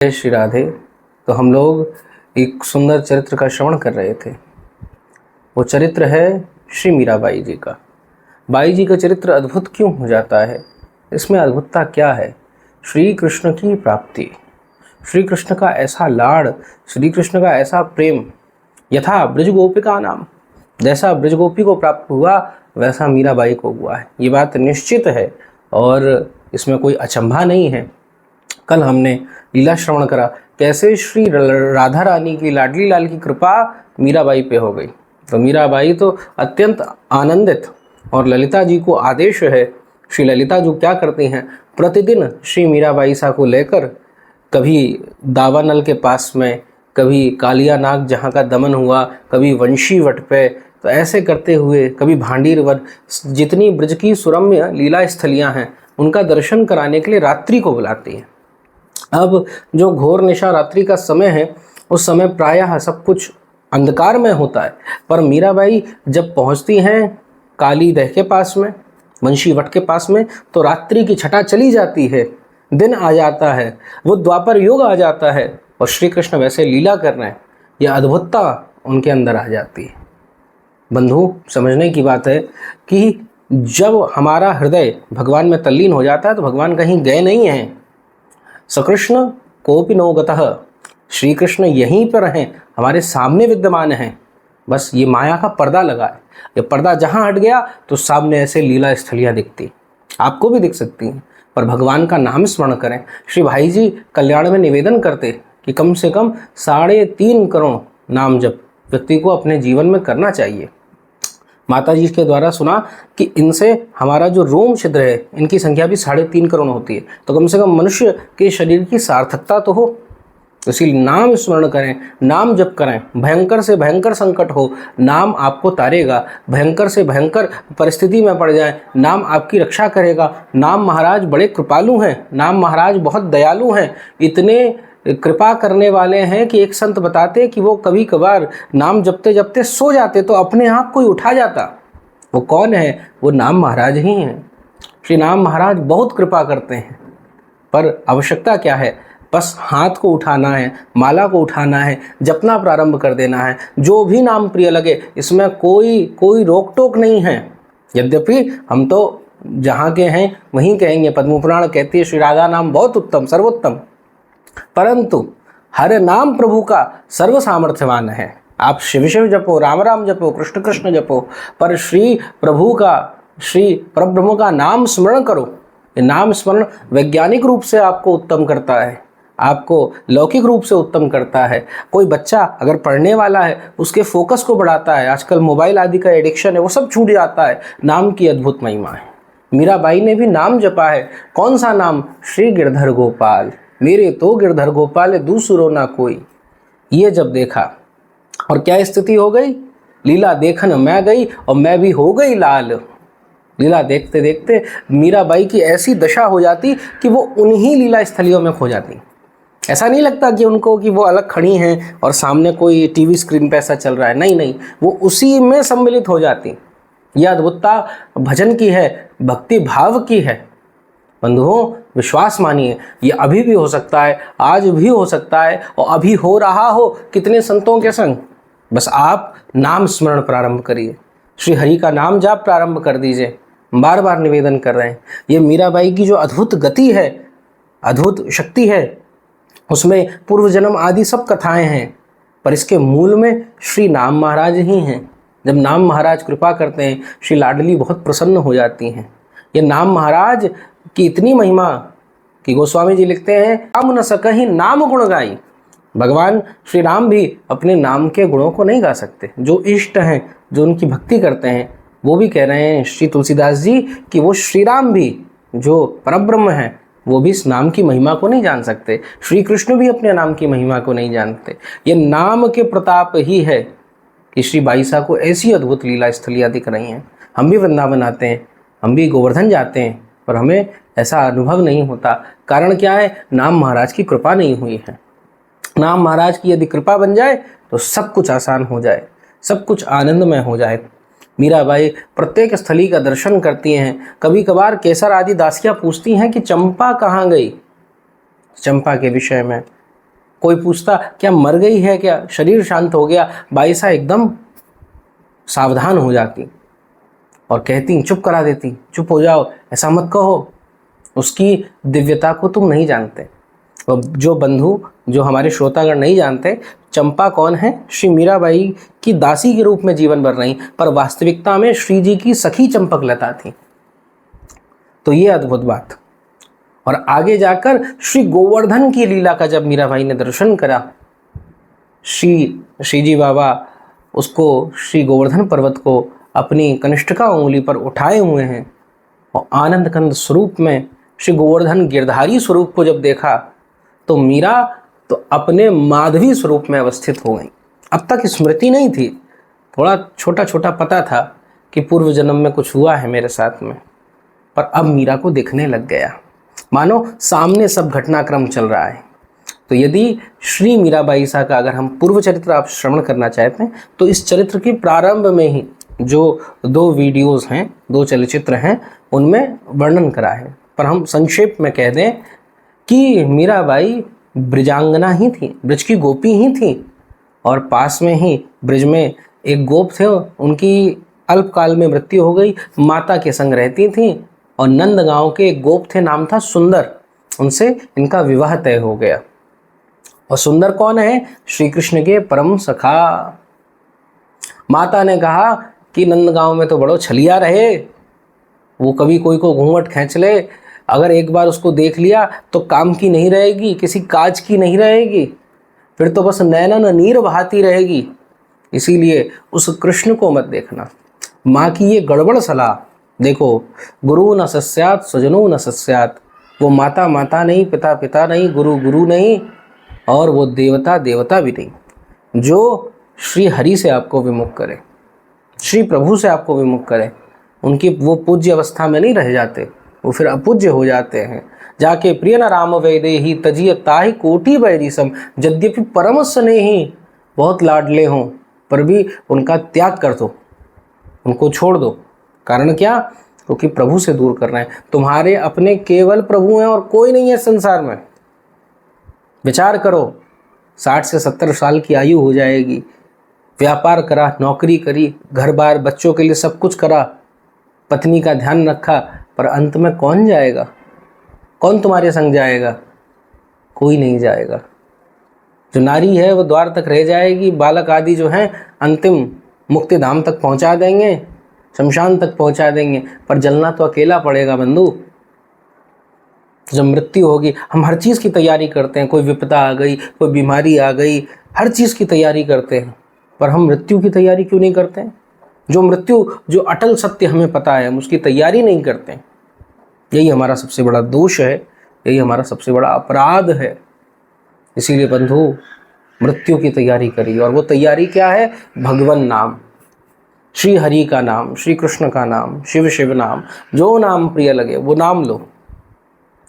जय श्री राधे। तो हम लोग एक सुंदर चरित्र का श्रवण कर रहे थे। वो चरित्र है श्री मीराबाई जी का। बाई जी का चरित्र अद्भुत क्यों हो जाता है, इसमें अद्भुतता क्या है? श्री कृष्ण की प्राप्ति, श्री कृष्ण का ऐसा लाड़, श्री कृष्ण का ऐसा प्रेम। यथा ब्रजगोपिका नाम, जैसा ब्रजगोपी को प्राप्त हुआ वैसा मीराबाई को हुआ है। ये बात निश्चित है और इसमें कोई अचंभा नहीं है। कल हमने लीला श्रवण करा कैसे श्री राधा रानी की लाडली लाल की कृपा मीराबाई पे हो गई। तो मीराबाई तो अत्यंत आनंदित, और ललिता जी को आदेश है, श्री ललिता जो क्या करती हैं, प्रतिदिन श्री मीराबाई सा को लेकर कभी दावानल के पास में, कभी कालिया नाग जहाँ का दमन हुआ, कभी वंशी वट पे, तो ऐसे करते हुए कभी भांडीर वन, जितनी ब्रज की सुरम्य लीला स्थलियाँ हैं उनका दर्शन कराने के लिए रात्रि को बुलाती हैं। अब जो घोर निशा रात्रि का समय है, उस समय प्रायः सब कुछ अंधकार में होता है, पर मीराबाई जब पहुंचती हैं काली दह के पास में, वंशी वट के पास में, तो रात्रि की छटा चली जाती है, दिन आ जाता है, वो द्वापर युग आ जाता है और श्री कृष्ण वैसे लीला कर रहे हैं। यह अद्भुतता उनके अंदर आ जाती है। बंधु, समझने की बात है कि जब हमारा हृदय भगवान में तल्लीन हो जाता है तो भगवान कहीं गए नहीं हैं। सकृष्ण कोपि नो गतः, श्री कृष्ण यहीं पर हैं, हमारे सामने विद्यमान हैं। बस ये माया का पर्दा लगा है, ये पर्दा जहाँ हट गया तो सामने ऐसे लीला स्थलियाँ दिखती, आपको भी दिख सकती हैं। पर भगवान का नाम स्मरण करें। श्री भाई जी कल्याण में निवेदन करते कि कम से कम 3.5 करोड़ नाम जप व्यक्ति को अपने जीवन में करना चाहिए। माता जी के द्वारा सुना कि इनसे हमारा जो रोम छिद्र है, इनकी संख्या भी 3.5 करोड़ होती है, तो कम से कम मनुष्य के शरीर की सार्थकता तो हो। इसीलिए नाम स्मरण करें, नाम जप करें। भयंकर से भयंकर संकट हो, नाम आपको तारेगा। भयंकर से भयंकर परिस्थिति में पड़ जाए, नाम आपकी रक्षा करेगा। नाम महाराज बड़े कृपालु हैं, नाम महाराज बहुत दयालु हैं, इतने कृपा करने वाले हैं कि एक संत बताते कि वो कभी कभार नाम जपते जपते सो जाते तो अपने आप कोई उठा जाता। वो कौन है? वो नाम महाराज ही हैं। श्री नाम महाराज बहुत कृपा करते हैं, पर आवश्यकता क्या है? बस हाथ को उठाना है, माला को उठाना है, जपना प्रारंभ कर देना है। जो भी नाम प्रिय लगे, इसमें कोई रोक टोक नहीं है। यद्यपि हम तो जहाँ के हैं वहीं कहेंगे, पद्म पुराण कहती है श्री राधा नाम बहुत उत्तम, सर्वोत्तम, परंतु हर नाम प्रभु का सर्व सामर्थ्यवान है। आप शिव शिव जपो, राम राम जपो, कृष्ण कृष्ण जपो, पर श्री प्रभु का, श्री परब्रह्म का नाम स्मरण करो। ये नाम स्मरण वैज्ञानिक रूप से आपको उत्तम करता है, आपको लौकिक रूप से उत्तम करता है। कोई बच्चा अगर पढ़ने वाला है, उसके फोकस को बढ़ाता है। आजकल मोबाइल आदि का एडिक्शन है, वो सब छूट जाता है। नाम की अद्भुत महिमा है। मीराबाई ने भी नाम जपा है। कौन सा नाम? श्री गिरधर गोपाल, मेरे तो गिरधर गोपाल दूसरो ना कोई। ये जब देखा और क्या स्थिति हो गई? लीला देखन मैं गई और मैं भी हो गई लाल। लीला देखते देखते मीराबाई की ऐसी दशा हो जाती कि वो उन्हीं लीला स्थलियों में खो जाती। ऐसा नहीं लगता कि उनको कि वो अलग खड़ी हैं और सामने कोई टीवी स्क्रीन पे ऐसा चल रहा है, नहीं नहीं, वो उसी में सम्मिलित हो जाती। यह अद्भुतता भजन की है, भक्ति भाव की है। बंधुओं, विश्वास मानिए, ये अभी भी हो सकता है, आज भी हो सकता है और अभी हो रहा हो कितने संतों के संग। बस आप नाम स्मरण प्रारंभ करिए, श्री हरि का नाम जाप प्रारंभ कर दीजिए। बार बार निवेदन कर रहे हैं। ये मीराबाई की जो अद्भुत गति है, अद्भुत शक्ति है, उसमें पूर्व जन्म आदि सब कथाएं हैं, पर इसके मूल में श्री नाम महाराज ही हैं। जब नाम महाराज कृपा करते हैं, श्री लाडली बहुत प्रसन्न हो जाती हैं। ये नाम महाराज की इतनी महिमा कि गोस्वामी जी लिखते हैं, हम न सकहीं नाम गुण गाई। भगवान श्री राम भी अपने नाम के गुणों को नहीं गा सकते। जो इष्ट हैं, जो उनकी भक्ति करते हैं, वो भी कह रहे हैं श्री तुलसीदास जी कि वो श्री राम भी, जो परब्रह्म हैं, वो भी इस नाम की महिमा को नहीं जान सकते। श्री कृष्ण भी अपने नाम की महिमा को नहीं जानते। ये नाम के प्रताप ही है कि श्री बाईसा को ऐसी अद्भुत लीला स्थलियाँ दिख रही हैं। हम भी वृंदावन आते हैं, हम भी गोवर्धन जाते हैं, पर हमें ऐसा अनुभव नहीं होता। कारण क्या है? नाम महाराज की कृपा नहीं हुई है। नाम महाराज की यदि कृपा बन जाए तो सब कुछ आसान हो जाए, सब कुछ आनंदमय हो जाए। मीराबाई प्रत्येक स्थली का दर्शन करती हैं। कभी कभार केसर आदि दासियाँ पूछती हैं कि चंपा कहाँ गई। चंपा के विषय में कोई पूछता क्या मर गई है, क्या शरीर शांत हो गया, बाईसा एकदम सावधान हो जाती और कहती, चुप करा देती, चुप हो जाओ, ऐसा मत कहो, उसकी दिव्यता को तुम नहीं जानते। जो बंधु, जो हमारे श्रोतागण नहीं जानते, चंपा कौन है? श्री मीराबाई की दासी के रूप में जीवन भर रही, पर वास्तविकता में श्री जी की सखी चंपकलता थी। तो ये अद्भुत बात। और आगे जाकर श्री गोवर्धन की लीला का जब मीराबाई ने दर्शन करा, श्री जी बाबा उसको, श्री गोवर्धन पर्वत को अपनी कनिष्ठिका उंगली पर उठाए हुए हैं और आनंद कंद स्वरूप में श्री गोवर्धन गिरधारी स्वरूप को जब देखा तो मीरा तो अपने माधवी स्वरूप में अवस्थित हो गई। अब तक स्मृति नहीं थी, थोड़ा छोटा छोटा पता था कि पूर्व जन्म में कुछ हुआ है मेरे साथ में, पर अब मीरा को दिखने लग गया, मानो सामने सब घटनाक्रम चल रहा है। तो यदि श्री मीराबाई सा का अगर हम पूर्व चरित्र आप श्रवण करना चाहते हैं तो इस चरित्र के प्रारंभ में ही जो 2 वीडियोस हैं, 2 चलचित्र हैं, उनमें वर्णन करा है। पर हम संक्षेप में कह दें कि मीराबाई ब्रजांगना ही थी, ब्रज की गोपी ही थी, और पास में ही ब्रज में एक गोप थे, उनकी अल्पकाल में मृत्यु हो गई, माता के संग रहती थी, और नंद गांव के एक गोप थे, नाम था सुंदर, उनसे इनका विवाह तय हो गया। और सुंदर कौन है? श्री कृष्ण के परम सखा। माता ने कहा कि नंदगांव में तो बड़ो छलिया रहे, वो कभी कोई को घूंघट खींच ले, अगर एक बार उसको देख लिया तो काम की नहीं रहेगी, किसी काज की नहीं रहेगी, फिर तो बस नैनन नीर बहाती रहेगी, इसीलिए उस कृष्ण को मत देखना। माँ की ये गड़बड़ सलाह, देखो, गुरु न सस्यात स्वजनो न सस्यात, वो माता माता नहीं, पिता पिता नहीं, गुरु गुरु नहीं, और वो देवता देवता भी नहीं। जो श्री हरि से आपको विमुख करे, श्री प्रभु से आपको विमुख करे, उनकी वो पूज्य अवस्था में नहीं रह जाते, वो फिर अपूज्य हो जाते हैं। जाके प्रिय न राम वैदेही तजिय ताहि कोटि बैरी सम, यद्यपि परम स्नेही, बहुत लाडले हों, पर भी उनका त्याग कर दो, उनको छोड़ दो। कारण क्या? क्योंकि प्रभु से दूर कर रहे हैं। तुम्हारे अपने केवल प्रभु हैं और कोई नहीं है संसार में। विचार करो, 60 से 70 साल की आयु हो जाएगी, व्यापार करा, नौकरी करी, घर बार बच्चों के लिए सब कुछ करा, पत्नी का ध्यान रखा, पर अंत में कौन जाएगा? कौन तुम्हारे संग जाएगा? कोई नहीं जाएगा। जो नारी है वो द्वार तक रह जाएगी, बालक आदि जो हैं अंतिम मुक्ति धाम तक पहुंचा देंगे, शमशान तक पहुंचा देंगे, पर जलना तो अकेला पड़ेगा बंधु। जब मृत्यु होगी, हम हर चीज़ की तैयारी करते हैं, कोई विपदा आ गई, कोई बीमारी आ गई, हर चीज़ की तैयारी करते हैं, पर हम मृत्यु की तैयारी क्यों नहीं करते हैं? जो मृत्यु, जो अटल सत्य हमें पता है, हम उसकी तैयारी नहीं करते हैं। यही हमारा सबसे बड़ा दोष है, यही हमारा सबसे बड़ा अपराध है। इसीलिए बंधु, मृत्यु की तैयारी करिए, और वो तैयारी क्या है? भगवान नाम, श्री हरि का नाम, श्री कृष्ण का नाम, शिव शिव नाम, जो नाम प्रिय लगे वो नाम लो।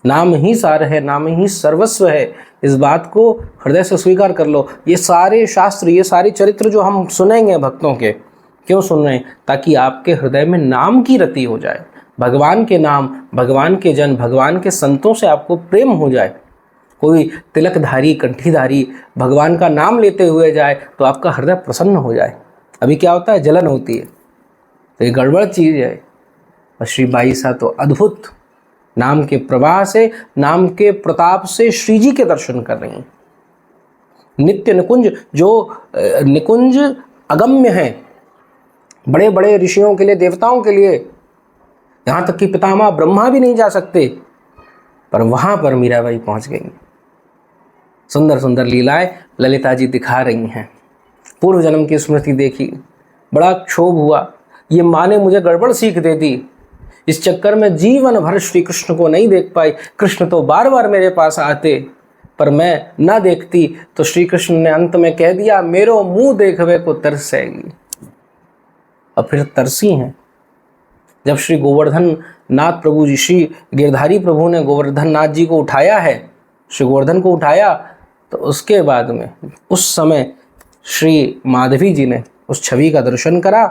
नाम ही सार है, नाम ही सर्वस्व है, इस बात को हृदय से स्वीकार कर लो। ये सारे शास्त्र, ये सारे चरित्र जो हम सुनेंगे भक्तों के, क्यों सुन रहे हैं? ताकि आपके हृदय में नाम की रति हो जाए, भगवान के नाम, भगवान के जन, भगवान के संतों से आपको प्रेम हो जाए। कोई तिलकधारी, कंठीधारी भगवान का नाम लेते हुए जाए तो आपका हृदय प्रसन्न हो जाए। अभी क्या होता है? जलन होती है, तो ये गड़बड़ चीज़ है। और श्री बाई सा तो अद्भुत नाम के प्रवाह से, नाम के प्रताप से श्री जी के दर्शन कर रही हैं। नित्य निकुंज, जो निकुंज अगम्य है, बड़े बड़े ऋषियों के लिए, देवताओं के लिए, यहाँ तक कि पितामह ब्रह्मा भी नहीं जा सकते, पर वहाँ पर मीराबाई पहुँच गई। सुंदर सुंदर लीलाएं ललिता जी दिखा रही हैं। पूर्व जन्म की स्मृति देखी, बड़ा क्षोभ हुआ, ये माँ ने मुझे गड़बड़ सीख दे दी, इस चक्कर में जीवन भर श्री कृष्ण को नहीं देख पाई। कृष्ण तो बार बार मेरे पास आते, पर मैं ना देखती, तो श्री कृष्ण ने अंत में कह दिया, मेरो मुंह देखवे को तरसेगी। और फिर तरसी हैं। जब श्री गोवर्धन नाथ प्रभु जी, श्री गिरधारी प्रभु ने गोवर्धन नाथ जी को उठाया है, श्री गोवर्धन को उठाया, तो उसके बाद में उस समय श्री माधवी जी ने उस छवि का दर्शन करा,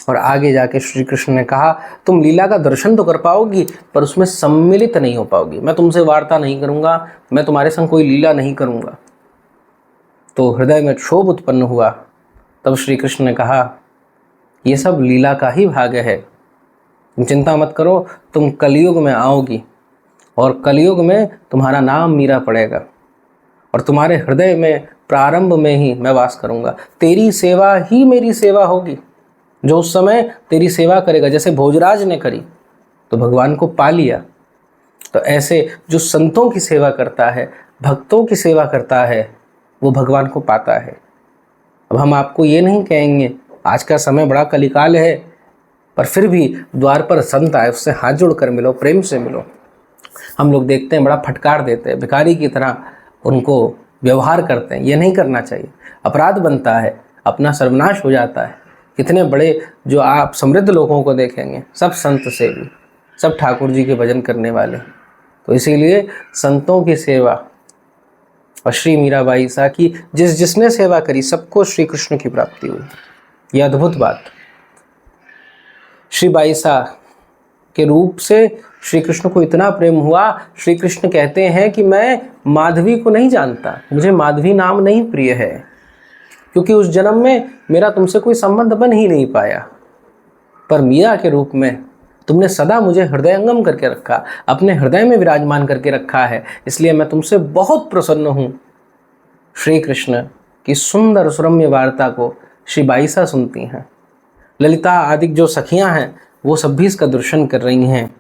और आगे जाके श्री कृष्ण ने कहा, तुम लीला का दर्शन तो कर पाओगी, पर उसमें सम्मिलित नहीं हो पाओगी। मैं तुमसे वार्ता नहीं करूँगा, मैं तुम्हारे संग कोई लीला नहीं करूँगा, तो हृदय में क्षोभ उत्पन्न हुआ। तब श्री कृष्ण ने कहा, ये सब लीला का ही भाग्य है, तुम चिंता मत करो, तुम कलयुग में आओगी और कलयुग में तुम्हारा नाम मीरा पड़ेगा और तुम्हारे हृदय में प्रारंभ में ही मैं वास करूंगा। तेरी सेवा ही मेरी सेवा होगी। जो उस समय तेरी सेवा करेगा, जैसे भोजराज ने करी तो भगवान को पा लिया, तो ऐसे जो संतों की सेवा करता है, भक्तों की सेवा करता है, वो भगवान को पाता है। अब हम आपको ये नहीं कहेंगे, आज का समय बड़ा कलिकाल है, पर फिर भी द्वार पर संत आए, उससे हाथ जोड़कर मिलो, प्रेम से मिलो। हम लोग देखते हैं बड़ा फटकार देते हैं, भिखारी की तरह उनको व्यवहार करते हैं। ये नहीं करना चाहिए, अपराध बनता है, अपना सर्वनाश हो जाता है। कितने बड़े जो आप समृद्ध लोगों को देखेंगे, सब संत सेवी, सब ठाकुर जी के भजन करने वाले। तो इसीलिए संतों की सेवा, और श्री मीराबाई सा की जिसने सेवा करी सबको श्री कृष्ण की प्राप्ति हुई। यह अद्भुत बात। श्री बाईसा के रूप से श्री कृष्ण को इतना प्रेम हुआ, श्री कृष्ण कहते हैं कि मैं माधवी को नहीं जानता, मुझे माधवी नाम नहीं प्रिय है, क्योंकि उस जन्म में मेरा तुमसे कोई संबंध बन ही नहीं पाया। पर मीरा के रूप में तुमने सदा मुझे हृदयंगम करके रखा, अपने हृदय में विराजमान करके रखा है, इसलिए मैं तुमसे बहुत प्रसन्न हूँ। श्री कृष्ण की सुंदर सुरम्य वार्ता को श्री बाईसा सुनती हैं। ललिता आदि जो सखियां हैं वो सब भी इसका दर्शन कर रही हैं।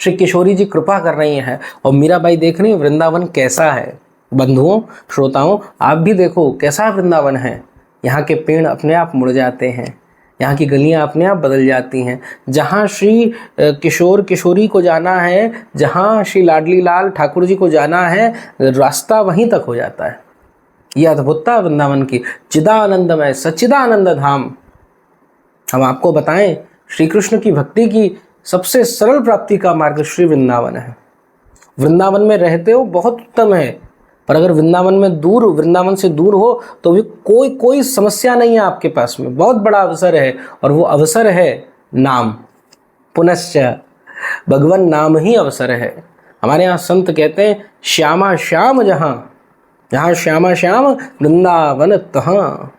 श्री किशोरी जी कृपा कर रही हैं और मीराबाई देख रही है वृंदावन कैसा है। बंधुओं, श्रोताओं, आप भी देखो कैसा वृंदावन है। यहाँ के पेड़ अपने आप मुड़ जाते हैं, यहाँ की गलियाँ अपने आप बदल जाती हैं। जहाँ श्री किशोर किशोरी को जाना है, जहाँ श्री लाडली लाल ठाकुर जी को जाना है, रास्ता वहीं तक हो जाता है। यह अद्भुतता वृंदावन की। चिदानंदमय सच्चिदानंद धाम। हम आपको बताएं, श्री कृष्ण की भक्ति की सबसे सरल प्राप्ति का मार्ग श्री वृंदावन है। वृंदावन में रहते हो बहुत उत्तम है, पर अगर वृंदावन से दूर हो तो भी कोई समस्या नहीं है आपके पास में। बहुत बड़ा अवसर है, और वो अवसर है नाम। पुनश्च भगवान नाम ही अवसर है। हमारे यहाँ संत कहते हैं, श्यामा श्याम जहाँ श्यामा श्याम वृंदावन तहाँ।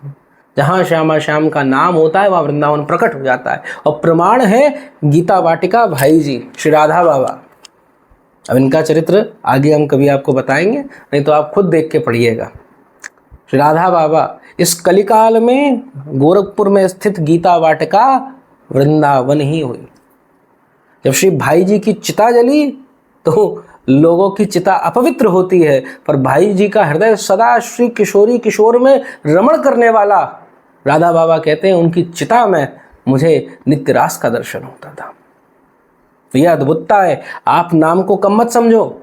जहाँ श्यामा श्याम का नाम होता है वहाँ वृंदावन प्रकट हो जाता है। और प्रमाण है गीता वाटिका भाई जी श्री राधा बाबा। अब इनका चरित्र आगे हम कभी आपको बताएंगे, नहीं तो आप खुद देख के पढ़िएगा। श्री राधा बाबा इस कलिकाल में गोरखपुर में स्थित गीता वाटिका वृंदावन ही हुई। जब श्री भाई जी की चिता जली तो लोगों की चिता अपवित्र होती है, पर भाई जी का हृदय सदा श्री किशोरी किशोर में रमण करने वाला राधा बाबा कहते हैं, उनकी चिता में मुझे नित्य रास का दर्शन होता था। तो यह अद्भुतता है। आप नाम को कम मत समझो,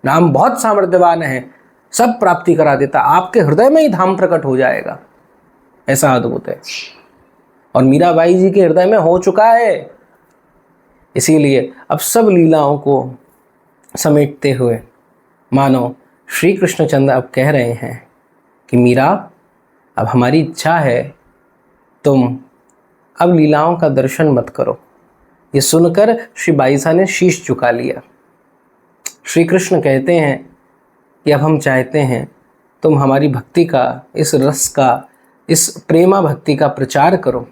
नाम बहुत सामर्थ्यवान है, सब प्राप्ति करा देता। आपके हृदय में ही धाम प्रकट हो जाएगा, ऐसा अद्भुत है। और मीराबाई जी के हृदय में हो चुका है। इसीलिए अब सब लीलाओं को समेटते हुए मानो श्री कृष्णचंद्र अब कह रहे हैं कि मीरा, अब हमारी इच्छा है तुम अब लीलाओं का दर्शन मत करो। ये सुनकर श्री बाईसा ने शीश झुका लिया। श्री कृष्ण कहते हैं कि अब हम चाहते हैं तुम हमारी भक्ति का, इस रस का, इस प्रेमा भक्ति का प्रचार करो।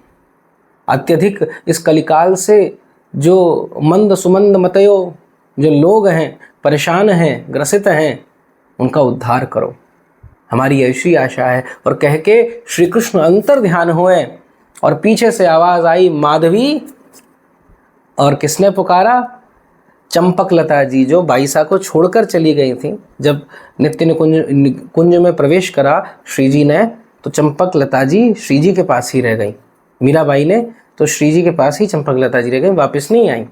अत्यधिक इस कलिकाल से जो मंद सुमंद मतयो जो लोग हैं, परेशान हैं, ग्रसित हैं, उनका उद्धार करो, हमारी ऐसी आशा है। और कह के श्री कृष्ण अंतर ध्यान हुए और पीछे से आवाज आई, माधवी। और किसने पुकारा? चंपकलता जी, जो बाईसा को छोड़कर चली गई थी। जब नित्य निकुंज कुंज में प्रवेश करा श्री जी ने, तो चंपकलता जी श्री जी के पास ही रह गई। मीराबाई ने तो श्री जी के पास ही चंपकलता जी रह गई, वापस नहीं आई।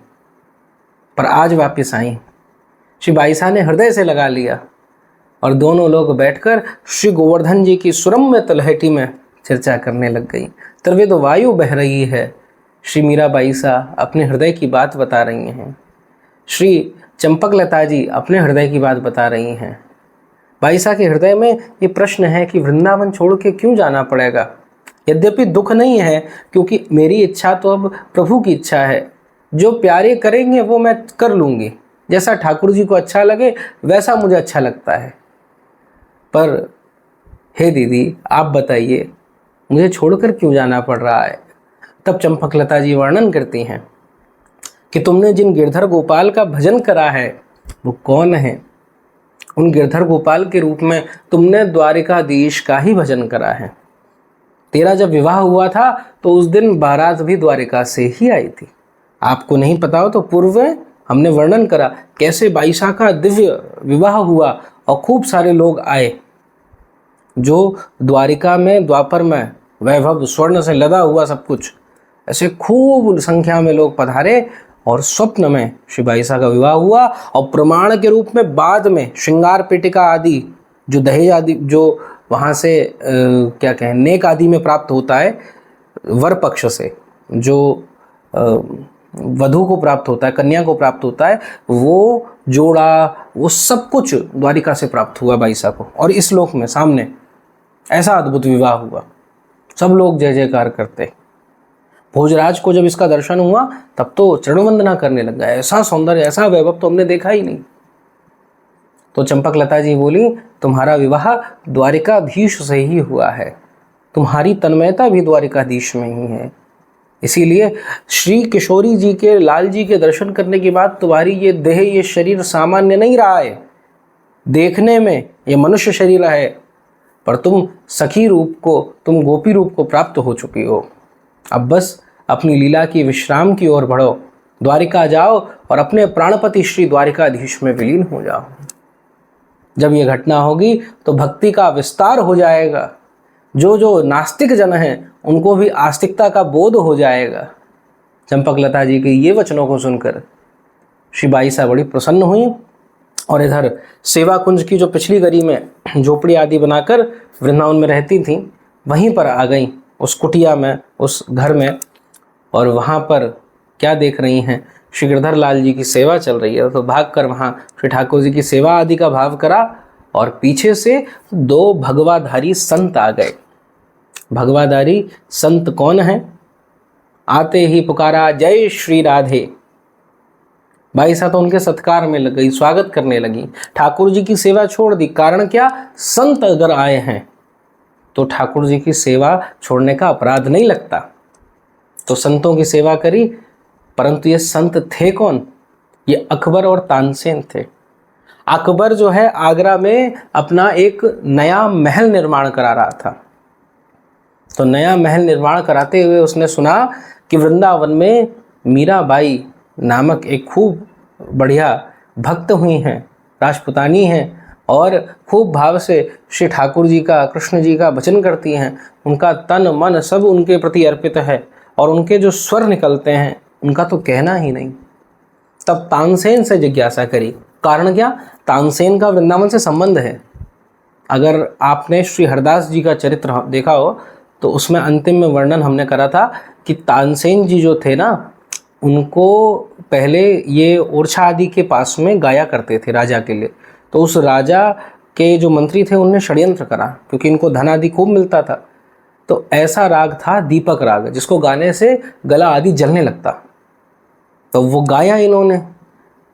पर आज वापस आई। श्री बाईसा ने हृदय से लगा लिया और दोनों लोग बैठकर श्री गोवर्धन जी की सुरम्य तलहटी में चर्चा करने लग गई। त्रिविध वायु बह रही है। श्री मीरा बाईसा अपने हृदय की बात बता रही हैं, श्री चंपकलता जी अपने हृदय की बात बता रही हैं। बाईसा के हृदय में ये प्रश्न है कि वृंदावन छोड़ के क्यों जाना पड़ेगा। यद्यपि दुख नहीं है, क्योंकि मेरी इच्छा तो अब प्रभु की इच्छा है। जो प्यारे करेंगे वो मैं कर लूँगी, जैसा ठाकुर जी को अच्छा लगे वैसा मुझे अच्छा लगता है। पर हे दीदी आप बताइए मुझे छोड़कर क्यों जाना पड़ रहा है। तब चंपकलता जी वर्णन करती हैं कि तुमने जिन गिरधर गोपाल का भजन करा है वो कौन है। उन गिरधर गोपाल के रूप में तुमने द्वारिकाधीश का ही भजन करा है। तेरा जब विवाह हुआ था तो उस दिन बारात भी द्वारिका से ही आई थी। आपको नहीं पता हो तो पूर्व हमने वर्णन करा कैसे बाईसा का दिव्य विवाह हुआ और खूब सारे लोग आए जो द्वारिका में द्वापर में वैभव स्वर्ण से लदा हुआ सब कुछ, ऐसे खूब संख्या में लोग पधारे और स्वप्न में श्री बाईसा का विवाह हुआ। और प्रमाण के रूप में बाद में श्रृंगार पेटिका आदि जो दहेज आदि जो वहाँ से क्या कहें नेक आदि में प्राप्त होता है वर पक्ष से, जो वधू को प्राप्त होता है कन्या को प्राप्त होता है, वो जोड़ा वो सब कुछ द्वारिका से प्राप्त हुआ बाईसा को। और इस लोक में सामने ऐसा अद्भुत विवाह हुआ, सब लोग जय जयकार करते। भोजराज को जब इसका दर्शन हुआ तब तो चरण वंदना करने लग गया, ऐसा सौंदर्य ऐसा वैभव तो हमने देखा ही नहीं। तो चंपकलता जी बोली तुम्हारा विवाह द्वारिकाधीश से ही हुआ है, तुम्हारी तन्मयता भी द्वारिकाधीश में ही है। इसीलिए श्री किशोरी जी के लाल जी के दर्शन करने के बाद तुम्हारी ये देह ये शरीर सामान्य नहीं रहा है, देखने में ये मनुष्य शरीर है, पर तुम सखी रूप को तुम गोपी रूप को प्राप्त हो चुकी हो। अब बस अपनी लीला की विश्राम की ओर बढ़ो, द्वारिका जाओ और अपने प्राणपति श्री द्वारिकाधीश में विलीन हो जाओ। जब ये घटना होगी तो भक्ति का विस्तार हो जाएगा, जो जो नास्तिक जन हैं उनको भी आस्तिकता का बोध हो जाएगा। चंपकलता जी के ये वचनों को सुनकर श्री बाईसा बड़ी प्रसन्न हुई और इधर सेवा कुंज की जो पिछली गली में झोपड़ी आदि बनाकर वृंदावन में रहती थीं वहीं पर आ गई, उस कुटिया में उस घर में। और वहाँ पर क्या देख रही हैं, श्री गिरधर लाल जी की सेवा चल रही है, तो भागकर वहाँ श्री ठाकुर जी की सेवा आदि का भाव करा और पीछे से दो भगवाधारी संत आ गए। भगवाधारी संत कौन है? आते ही पुकारा जय श्री राधे। बाईसा तो उनके सत्कार में लग गई, स्वागत करने लगी, ठाकुर जी की सेवा छोड़ दी। कारण क्या? संत अगर आए हैं तो ठाकुर जी की सेवा छोड़ने का अपराध नहीं लगता, तो संतों की सेवा करी। परंतु ये संत थे कौन? ये अकबर और तानसेन थे। अकबर जो है आगरा में अपना एक नया महल निर्माण करा रहा था, तो नया महल निर्माण कराते हुए उसने सुना कि वृंदावन में मीराबाई नामक एक खूब बढ़िया भक्त हुई हैं, राजपुतानी हैं और खूब भाव से श्री ठाकुर जी का कृष्ण जी का भजन करती हैं, उनका तन मन सब उनके प्रति अर्पित है और उनके जो स्वर निकलते हैं उनका तो कहना ही नहीं। तब तानसेन से जिज्ञासा करी, कारण क्या? तानसेन का वृंदावन से संबंध है। अगर आपने श्री हरदास जी का चरित्र देखा हो तो उसमें अंतिम में वर्णन हमने करा था कि तानसेन जी जो थे ना, उनको पहले ये ओरछा आदि के पास में गाया करते थे राजा के लिए। तो उस राजा के जो मंत्री थे उनने षड्यंत्र करा, क्योंकि इनको धन आदि खूब मिलता था। तो ऐसा राग था दीपक राग, जिसको गाने से गला आदि जलने लगता, तो वो गाया इन्होंने,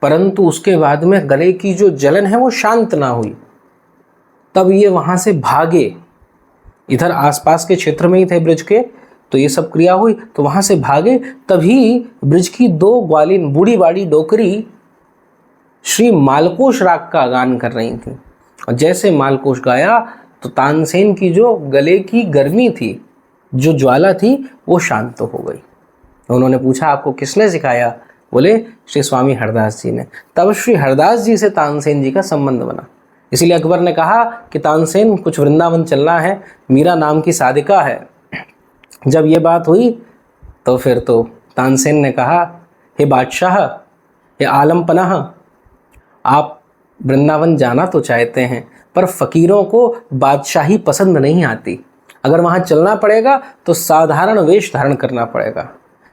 परंतु उसके बाद में गले की जो जलन है वो शांत ना हुई। तब ये वहाँ से भागे, इधर आसपास के क्षेत्र में ही थे ब्रज के, तो ये सब क्रिया हुई तो वहाँ से भागे। तभी ब्रज की दो ग्वालिन बूढ़ी बाड़ी डोकरी श्री मालकोश राग का गान कर रही थी, और जैसे मालकोश गाया तो तानसेन की जो गले की गर्मी थी, जो ज्वाला थी, वो शांत हो गई। उन्होंने पूछा आपको किसने सिखाया? बोले श्री स्वामी हरदास जी ने। तब श्री हरदास जी से तानसेन जी का संबंध बना। इसीलिए अकबर ने कहा कि तानसेन कुछ वृंदावन चलना है, मीरा नाम की साधिका है। जब ये बात हुई तो फिर तो तानसेन ने कहा, हे बादशाह, हे आलम पनाह, आप वृंदावन जाना तो चाहते हैं पर फकीरों को बादशाही पसंद नहीं आती। अगर वहाँ चलना पड़ेगा तो साधारण वेश धारण करना पड़ेगा,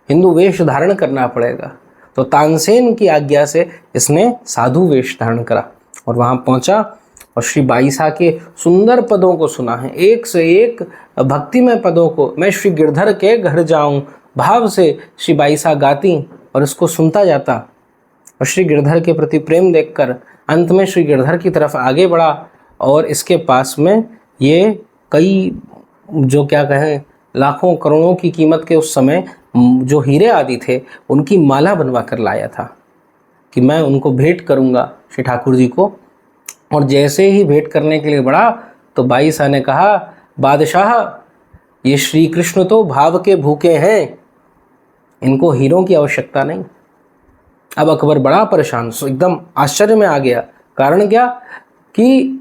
हिंदू वेश धारण करना पड़ेगा। तो तानसेन की आज्ञा से इसने साधु वेश धारण करा और वहाँ पहुँचा और श्री बाईसा के सुंदर पदों को सुना है, एक से एक भक्तिमय पदों को। मैं श्री गिरधर के घर जाऊं भाव से श्री बाईसा गाती और इसको सुनता जाता, और श्री गिरधर के प्रति प्रेम देखकर अंत में श्री गिरधर की तरफ आगे बढ़ा और इसके पास में ये कई जो क्या कहें लाखों करोड़ों की कीमत के उस समय जो हीरे आदि थे उनकी माला बनवा कर लाया था कि मैं उनको भेंट करूंगा श्री ठाकुर जी को। और जैसे ही भेंट करने के लिए बढ़ा तो बाई शाह ने कहा, बादशाह ये श्री कृष्ण तो भाव के भूखे हैं, इनको हीरों की आवश्यकता नहीं। अब अकबर बड़ा परेशान, एकदम आश्चर्य में आ गया। कारण क्या कि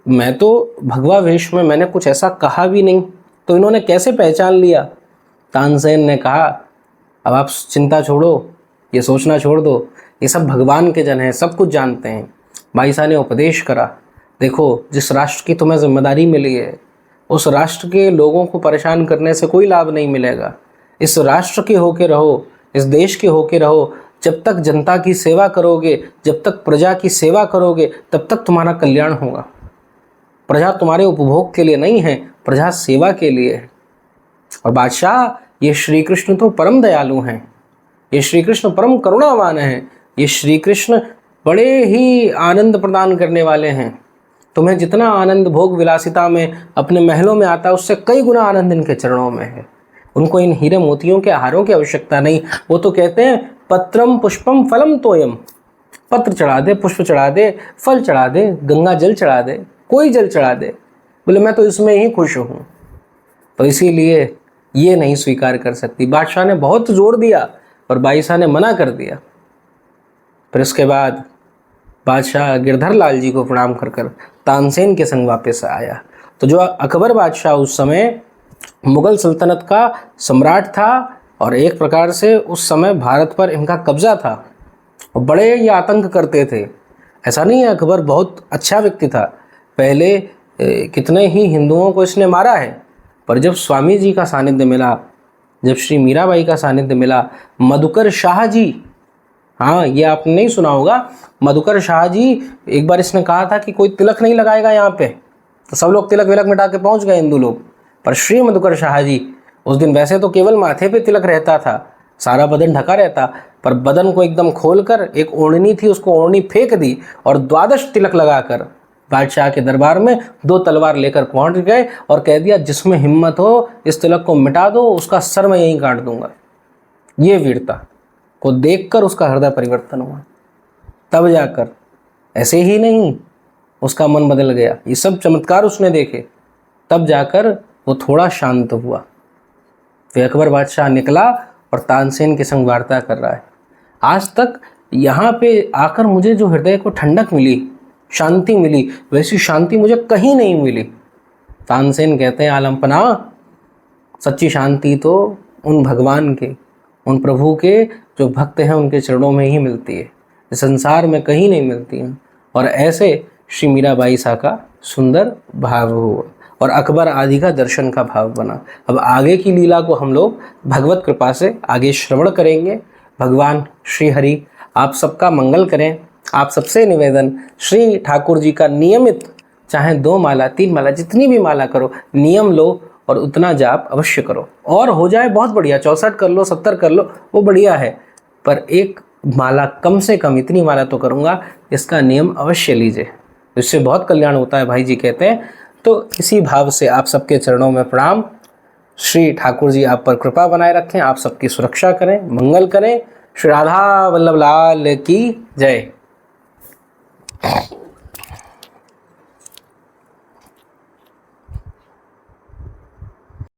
मैं तो भगवा वेश में मैंने कुछ ऐसा कहा भी नहीं, तो इन्होंने कैसे पहचान लिया। तानसेन ने कहा, अब आप चिंता छोड़ो, ये सोचना छोड़ दो, ये सब भगवान के जन हैं, सब कुछ जानते हैं। भाई साहब ने उपदेश करा, देखो जिस राष्ट्र की तुम्हें जिम्मेदारी मिली है उस राष्ट्र के लोगों को परेशान करने से कोई लाभ नहीं मिलेगा। इस राष्ट्र के होके रहो, इस देश के होके रहो। जब तक जनता की सेवा करोगे, जब तक प्रजा की सेवा करोगे, तब तक तुम्हारा कल्याण होगा। प्रजा तुम्हारे उपभोग के लिए नहीं है, प्रजा सेवा के लिए है। और बादशाह ये श्री कृष्ण तो परम दयालु हैं, ये श्री कृष्ण परम करुणावान हैं, ये श्री कृष्ण बड़े ही आनंद प्रदान करने वाले हैं। तुम्हें जितना आनंद भोग विलासिता में अपने महलों में आता है उससे कई गुना आनंद इनके चरणों में है। उनको इन हीरे मोतियों के हारों की आवश्यकता नहीं। वो तो कहते हैं पत्रम पुष्पम फलम तोयम, पत्र चढ़ा दे, पुष्प चढ़ा दे, फल चढ़ा दे, गंगा जल चढ़ा दे, कोई जल चढ़ा दे, बोले मैं तो इसमें ही खुश हूँ। तो इसीलिए ये नहीं स्वीकार कर सकती। बादशाह ने बहुत जोर दिया और बाई शाह ने मना कर दिया। फिर उसके बाद बादशाह गिरधर लाल जी को प्रणाम कर कर तानसेन के संग वापस आया। तो जो अकबर बादशाह उस समय मुगल सल्तनत का सम्राट था और एक प्रकार से उस समय भारत पर इनका कब्जा था और बड़े ये आतंक करते थे। ऐसा नहीं है, अकबर बहुत अच्छा व्यक्ति था। पहले कितने ही हिंदुओं को इसने मारा है, पर जब स्वामी जी का सानिध्य मिला, जब श्री मीराबाई का सानिध्य मिला, मधुकर शाह जी, हाँ ये आपने नहीं सुना होगा, मधुकर शाह जी, एक बार इसने कहा था कि कोई तिलक नहीं लगाएगा यहाँ पे, तो सब लोग तिलक विलक मिटा के पहुँच गए हिंदू लोग। पर श्री मधुकर शाह जी उस दिन वैसे तो केवल माथे पे तिलक रहता था, सारा बदन ढका रहता, पर बदन को एकदम खोलकर एक ओढ़नी थी उसको ओढ़नी फेंक दी और 12 तिलक लगाकर बादशाह के दरबार में 2 तलवार लेकर पहुंच गए और कह दिया जिसमें हिम्मत हो इस तिलक को मिटा दो, उसका सर मैं यहीं काट दूंगा। ये वीरता को देखकर उसका हृदय परिवर्तन हुआ। तब जाकर, ऐसे ही नहीं, उसका मन बदल गया। ये सब चमत्कार उसने देखे, तब जाकर वो थोड़ा शांत हुआ। तो अकबर बादशाह निकला और तानसेन के संग वार्ता कर रहा है। आज तक यहाँ पे आकर मुझे जो हृदय को ठंडक मिली, शांति मिली, वैसी शांति मुझे कहीं नहीं मिली। तानसेन कहते हैं, आलमपना, सच्ची शांति तो उन भगवान के, उन प्रभु के जो भक्त हैं उनके चरणों में ही मिलती है, संसार में कहीं नहीं मिलती है। और ऐसे श्री मीराबाई शाह का सुंदर भाव हुआ और अकबर आदि का दर्शन का भाव बना। अब आगे की लीला को हम लोग भगवत कृपा से आगे श्रवण करेंगे। भगवान श्री हरि आप सबका मंगल करें। आप सबसे निवेदन, श्री ठाकुर जी का नियमित, चाहे 2 माला 3 माला जितनी भी माला करो, नियम लो और उतना जाप अवश्य करो। और हो जाए बहुत बढ़िया, 64 कर लो, 70 कर लो, वो बढ़िया है, पर एक माला कम से कम, इतनी माला तो करूँगा, इसका नियम अवश्य लीजिए, इससे बहुत कल्याण होता है भाई जी कहते हैं। तो इसी भाव से आप सबके चरणों में प्रणाम। श्री ठाकुर जी आप पर कृपा बनाए रखें, आप सबकी सुरक्षा करें, मंगल करें। श्री राधा वल्लभ लाल की जय।